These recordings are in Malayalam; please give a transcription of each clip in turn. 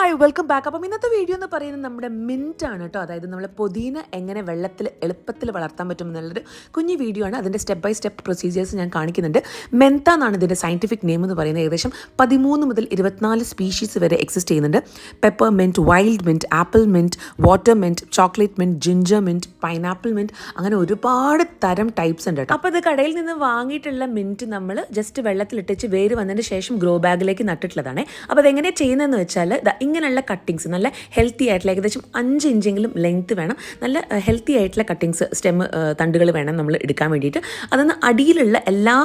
Hi welcome back. അപ്പം ഇന്നത്തെ വീഡിയോ എന്ന് പറയുന്നത് നമ്മുടെ മിൻറ്റ് ആണ് കേട്ടോ. അതായത് നമ്മളെ പുതിന എങ്ങനെ വെള്ളത്തിൽ എളുപ്പത്തിൽ വളർത്താൻ പറ്റും എന്നുള്ളൊരു കുഞ്ഞു വീഡിയോ ആണ്. അതിൻ്റെ സ്റ്റെപ്പ് ബൈ സ്റ്റെപ്പ് പ്രൊസീജിയേഴ്സ് ഞാൻ കാണിക്കുന്നുണ്ട്. മെന്ത എന്നാണ് ഇതിൻ്റെ സയൻറ്റിഫിക് നെയിം എന്ന് പറയുന്നത്. ഏകദേശം 13 മുതൽ 24 സ്പീഷീസ് വരെ എക്സിസ്റ്റ് ചെയ്യുന്നുണ്ട്. Peppermint, wild mint, apple mint, water mint, chocolate mint, ginger mint, pineapple mint, അങ്ങനെ ഒരുപാട് തരം ടൈപ്സ് ഉണ്ട് കേട്ടോ. അപ്പോൾ ഇത് കടയിൽ നിന്ന് വാങ്ങിയിട്ടുള്ള മിൻറ്റ് നമ്മൾ ജസ്റ്റ് വെള്ളത്തിലിട്ടിച്ച് വേര് വന്നതിന് ശേഷം ഗ്രോ ബാഗിലേക്ക് നട്ടിട്ടുള്ളതാണ്. അപ്പോൾ അതെങ്ങനെയാണ് ചെയ്യുന്നതെന്ന് വെച്ചാൽ ഇങ്ങനെയുള്ള കട്ടിങ്സ് നല്ല ഹെൽത്തി ആയിട്ടുള്ള ഏകദേശം 5 ഇഞ്ചെങ്കിലും ലെങ്ത്ത് വേണം. നല്ല ഹെൽത്തി ആയിട്ടുള്ള കട്ടിങ്സ് തണ്ടുകൾ വേണം നമ്മൾ എടുക്കാൻ വേണ്ടിയിട്ട്. അതൊന്ന് അടിയിലുള്ള എല്ലാ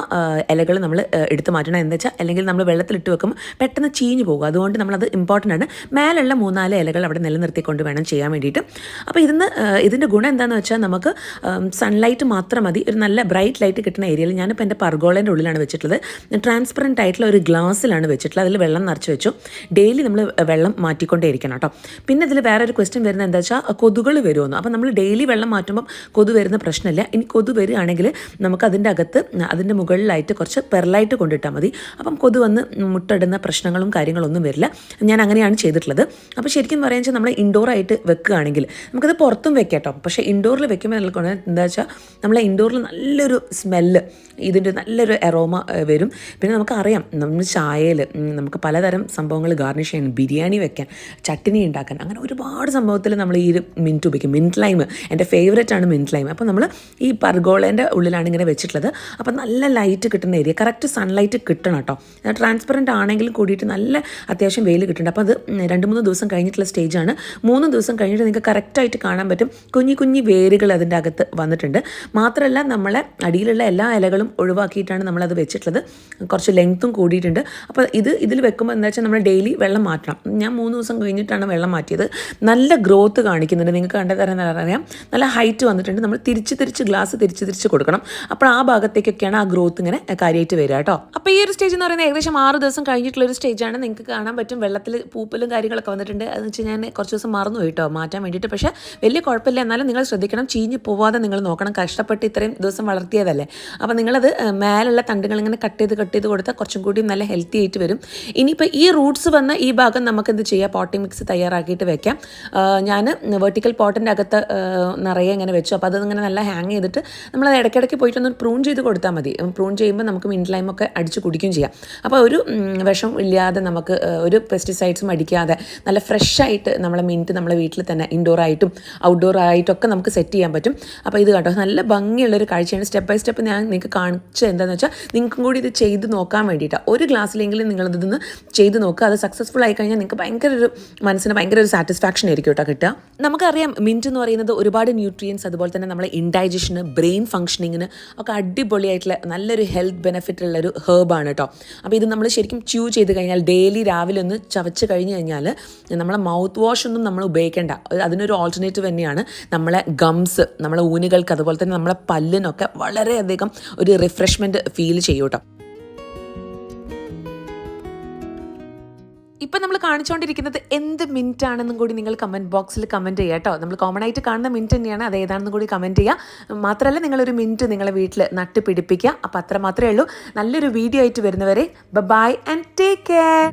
ഇലകളും നമ്മൾ എടുത്ത് മാറ്റണം. എന്താ വെച്ചാൽ അല്ലെങ്കിൽ നമ്മൾ വെള്ളത്തിലിട്ട് വെക്കുമ്പോൾ പെട്ടെന്ന് ചീഞ്ഞ് പോകും. അതുകൊണ്ട് നമ്മളത് ഇമ്പോർട്ടൻ്റ് ആണ്. മേലുള്ള 3-4 ഇലകൾ അവിടെ നിലനിർത്തിക്കൊണ്ട് വേണം ചെയ്യാൻ വേണ്ടിയിട്ട്. അപ്പോൾ ഇതിൻ്റെ ഗുണം എന്താണെന്ന് വെച്ചാൽ നമുക്ക് സൺലൈറ്റ് മാത്രം മതി. ഒരു നല്ല ബ്രൈറ്റ് ലൈറ്റ് കിട്ടുന്ന ഏരിയയിൽ ഞാനിപ്പോൾ എൻ്റെ പർഗോളേൻ്റെ ഉള്ളിലാണ് വെച്ചിട്ടുള്ളത്. ട്രാൻസ്പെറൻറ്റ് ആയിട്ടുള്ള ഒരു ഗ്ലാസ്സിലാണ് വെച്ചിട്ടുള്ളത്. അതിൽ വെള്ളം നിറച്ച് വെച്ചു. ഡെയിലി നമ്മൾ വെള്ളം മാറ്റിക്കൊണ്ടേ ഇരിക്കണം കേട്ടോ. പിന്നെ ഇതിൽ വേറൊരു ക്വസ്റ്റ്യൻ വരുന്നത് എന്താ വെച്ചാൽ കൊതുകൾ വരുമെന്ന്. അപ്പോൾ നമ്മൾ ഡെയിലി വെള്ളം മാറ്റുമ്പം കൊതു വരുന്ന പ്രശ്നമില്ല. ഇനി കൊതു വരികയാണെങ്കിൽ നമുക്ക് അതിൻ്റെ മുകളിലായിട്ട് കുറച്ച് പെർലൈറ്റ് കൊണ്ടിട്ടാൽ മതി. അപ്പം കൊതു വന്ന് മുട്ടയിടുന്ന പ്രശ്നങ്ങളും കാര്യങ്ങളൊന്നും വരില്ല. ഞാൻ അങ്ങനെയാണ് ചെയ്തിട്ടുള്ളത്. അപ്പോൾ ശരിക്കും പറയാൻ വെച്ചാൽ നമ്മൾ ഇൻഡോറായിട്ട് വെക്കുകയാണെങ്കിൽ നമുക്കത് പുറത്തും വെക്കാം കേട്ടോ. പക്ഷേ ഇൻഡോറിൽ വെക്കുമ്പോൾ എന്താ വെച്ചാൽ നമ്മളെ ഇൻഡോറിൽ നല്ലൊരു സ്മെല്ല്, ഇതിൻ്റെ നല്ലൊരു എറോമ വരും. പിന്നെ നമുക്കറിയാം നമ്മൾ ചായയിൽ നമുക്ക് പലതരം സംഭവങ്ങൾ ഗാർണിഷ് ചെയ്യാൻ, ബിരിയാണി വെക്കാൻ, ചട്നി ഉണ്ടാക്കാൻ, അങ്ങനെ ഒരുപാട് സംഭവത്തിൽ നമ്മൾ ഈ ഒരു മിൻറ്റ് ഉപയോഗിക്കും. മിൻറ്റ് ലൈം എൻ്റെ ഫേവറേറ്റ് ആണ് മിൻറ്റ് ലൈം. അപ്പോൾ നമ്മൾ ഈ പർഗോളേൻ്റെ ഉള്ളിലാണ് ഇങ്ങനെ വെച്ചിട്ടുള്ളത്. അപ്പോൾ നല്ല ലൈറ്റ് കിട്ടുന്ന ഏരിയ, കറക്റ്റ് സൺലൈറ്റ് കിട്ടണം കേട്ടോ. ട്രാൻസ്പെറൻറ്റ് ആണെങ്കിലും കൂടിയിട്ട് നല്ല അത്യാവശ്യം വെയിൽ കിട്ടുന്നുണ്ട്. അപ്പോൾ അത് 2-3 ദിവസം കഴിഞ്ഞിട്ടുള്ള സ്റ്റേജാണ്. 3 ദിവസം കഴിഞ്ഞിട്ട് നിങ്ങൾക്ക് കറക്റ്റായിട്ട് കാണാൻ പറ്റും കുഞ്ഞി വേരുകൾ അതിൻ്റെ അകത്ത് വന്നിട്ടുണ്ട്. മാത്രമല്ല നമ്മളെ അടിയിലുള്ള എല്ലാ ഇലകളും ഒഴിവാക്കിയിട്ടാണ് നമ്മളത് വെച്ചിട്ടുള്ളത്. കുറച്ച് ലെങ്ത്തും കൂടിയിട്ടുണ്ട്. അപ്പോൾ ഇതിൽ വെക്കുമ്പോൾ എന്താ വെച്ചാൽ നമ്മൾ ഡെയിലി വെള്ളം മാറ്റണം. ഞാൻ 3 ദിവസം കഴിഞ്ഞിട്ടാണ് വെള്ളം മാറ്റിയത്. നല്ല ഗ്രോത്ത് കാണിക്കുന്നുണ്ട്. നിങ്ങൾക്ക് കണ്ടെത്തരാൻ അറിയാം. നല്ല ഹൈറ്റ് വന്നിട്ടുണ്ട്. നമ്മൾ തിരിച്ച് ഗ്ലാസ് തിരിച്ച് കൊടുക്കണം. അപ്പോൾ ആ ഭാഗത്തേക്കൊക്കെയാണ് ആ ഗ്രോത്ത് ഇങ്ങനെ കാര്യമായിട്ട് വരിക കേട്ടോ. അപ്പോൾ ഈ ഒരു സ്റ്റേജ് എന്ന് പറയുന്നത് ഏകദേശം 6 ദിവസം കഴിഞ്ഞിട്ടുള്ളൊരു സ്റ്റേജാണ്. നിങ്ങൾക്ക് കാണാൻ പറ്റും വെള്ളത്തിൽ പൂപ്പലും കാര്യങ്ങളൊക്കെ വന്നിട്ടുണ്ട്. അതെന്ന് വെച്ചാൽ ഞാൻ കുറച്ച് ദിവസം മറന്നു പോയിട്ടോ മാറ്റാൻ വേണ്ടിയിട്ട്. പക്ഷേ വലിയ കുഴപ്പമില്ല. എന്നാലും നിങ്ങൾ ശ്രദ്ധിക്കണം, ചീഞ്ഞ് പോവാതെ നിങ്ങൾ നോക്കണം. കഷ്ടപ്പെട്ട് ഇത്രയും ദിവസം വളർത്തിയതല്ലേ. അപ്പോൾ നിങ്ങളത് മേലുള്ള തണ്ടുകൾ ഇങ്ങനെ കട്ട് ചെയ്ത് കൊടുത്താൽ കുറച്ചും കൂടി നല്ല ഹെൽത്തി ആയിട്ട് വരും. ഇനിയിപ്പോൾ ഈ റൂട്ട്സ് വന്ന ഈ ഭാഗം നമുക്ക് എന്ത് ചെയ്യാം, പോട്ടിംഗ് മിക്സ് തയ്യാറാക്കിയിട്ട് വെക്കാം. ഞാൻ വെർട്ടിക്കൽ പോട്ടിൻ്റെ അകത്ത് നിറയെ ഇങ്ങനെ വെച്ചു. അപ്പോൾ അതിങ്ങനെ നല്ല ഹാങ് ചെയ്തിട്ട് നമ്മളത് ഇടയ്ക്കിടയ്ക്ക് പോയിട്ടൊന്ന് പ്രൂൺ ചെയ്ത് കൊടുത്താൽ മതി. പ്രൂൺ ചെയ്യുമ്പോൾ നമുക്ക് മിൻറ്റ് ലൈമൊക്കെ അടിച്ച് കുടിക്കുകയും ചെയ്യാം. അപ്പോൾ ഒരു വിഷം ഇല്ലാതെ നമുക്ക് ഒരു പെസ്റ്റിസൈഡ്സും അടിക്കാതെ നല്ല ഫ്രഷായിട്ട് നമ്മളെ മിൻറ്റ് നമ്മളെ വീട്ടിൽ തന്നെ ഇൻഡോറായിട്ടും ഔട്ട്ഡോറായിട്ടൊക്കെ നമുക്ക് സെറ്റ് ചെയ്യാൻ പറ്റും. അപ്പോൾ ഇത് കേട്ടോ നല്ല ഭംഗിയുള്ളൊരു കാഴ്ചയാണ്. സ്റ്റെപ്പ് ബൈ സ്റ്റെപ്പ് ഞാൻ നിങ്ങൾക്ക് കാണിച്ചത് എന്താണെന്ന് വെച്ചാൽ നിങ്ങൾക്കും കൂടി ഇത് ചെയ്ത് നോക്കാൻ വേണ്ടിയിട്ടാണ്. ഒരു ഗ്ലാസ്സിലെങ്കിലും നിങ്ങളിതൊന്ന് ചെയ്ത് നോക്കുക. അത് സക്സസ്ഫുൾ ആയി കഴിഞ്ഞാൽ നിങ്ങൾക്ക് മനസ്സിന് ഭയങ്കര ഒരു സാറ്റിസ്ഫാക്ഷൻ ആയിരിക്കും കേട്ടോ കിട്ടുക. നമുക്കറിയാം മിൻറ്റ് എന്ന് പറയുന്നത് ഒരുപാട് ന്യൂട്രിയൻസ്, അതുപോലെ തന്നെ നമ്മളെ ഇൻഡൈജഷന്, ബ്രെയിൻ ഫംഗ്ഷനിങ്ങിന് ഒക്കെ അടിപൊളിയായിട്ടുള്ള നല്ലൊരു ഹെൽത്ത് ബെനിഫിറ്റ് ഉള്ളൊരു ഹെർബാണ് കേട്ടോ. അപ്പോൾ ഇത് നമ്മൾ ശരിക്കും ച്യൂ ചെയ്ത് കഴിഞ്ഞാൽ ഡെയിലി രാവിലെ ഒന്ന് ചവച്ച് കഴിഞ്ഞ് കഴിഞ്ഞാൽ നമ്മളെ മൗത്ത് വാഷ് ഒന്നും നമ്മൾ ഉപയോഗിക്കേണ്ട. അതിനൊരു ഓൾട്ടർനേറ്റീവ് തന്നെയാണ്. നമ്മളെ ഗംസ്, നമ്മളെ ഊനുകൾക്ക്, അതുപോലെ തന്നെ നമ്മളെ പല്ലിനൊക്കെ വളരെയധികം ഒരു റിഫ്രഷ്മെൻറ്റ് ഫീൽ ചെയ്യും കേട്ടോ. ഇപ്പം നമ്മൾ കാണിച്ചുകൊണ്ടിരിക്കുന്നത് എന്ത് മിൻറ്റ് ആണെന്നും കൂടി നിങ്ങൾ കമൻറ്റ് ബോക്സിൽ കമൻറ്റ് ചെയ്യുക കേട്ടോ. നമ്മൾ കോമൺ ആയിട്ട് കാണുന്ന മിൻറ്റ് തന്നെയാണ്, അത് ഏതാണെന്നും കൂടി കമൻറ്റ് ചെയ്യുക. മാത്രമല്ല നിങ്ങളൊരു മിൻറ്റ് നിങ്ങളെ വീട്ടിൽ നട്ട് പിടിപ്പിക്കുക. അപ്പോൾ അത്ര മാത്രമേ ഉള്ളൂ. നല്ലൊരു വീഡിയോ ആയിട്ട് വരുന്നവരെ ബൈ ആൻഡ് ടേക്ക് കെയർ.